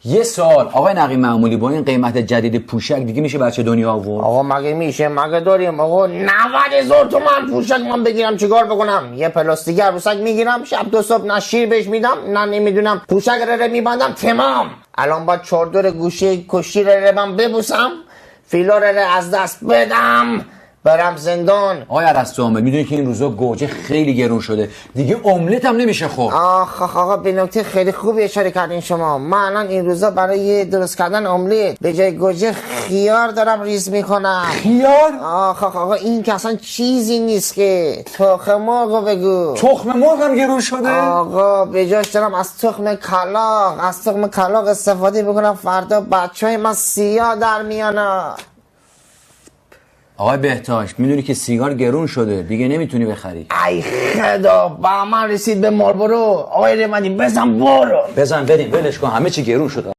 یه سوال آقای نقی معمولی، با این قیمت جدید پوشک دیگه میشه بچه دنیا آورد؟ آقا مگه میشه؟ مگه داریم آقا 90,000 تومان پوشک من بگیرم چیکار بکنم؟ یه پلاستیک عروسک میگیرم شب تا صبح نه شیر بهش میدم نه نمیدونم پوشک رو میبندم تمام. الان با چادر گوشه کشی رو من ببوسم، فیلا رو از دست بدم، برم زندان. آقای ارسطو عامل، میدونی که این روزا گوجه خیلی گرون شده دیگه، املت هم نمیشه خورد. آخ آقا به نکته خیلی خوبی اشاره کردین شما. من الان این روزا برای درست کردن املت به جای گوجه خیار دارم ریز میکنم. خیار؟ آخ آقا این که اصلا چیزی نیست که. تخم مرغو بگو. تخم مرغ هم گرون شده؟ آقا به جاش دارم از تخم کلاغ استفاده بکنم، فردا بچهای من سیاه در میانا. آقای بهتاش، میدونی که سیگار گرون شده دیگه نمیتونی بخری. ای خدا با من رسید به ماربورو. آقای رمانی بزن برو. بزن بریم، ولش کن، همه چی گرون شده.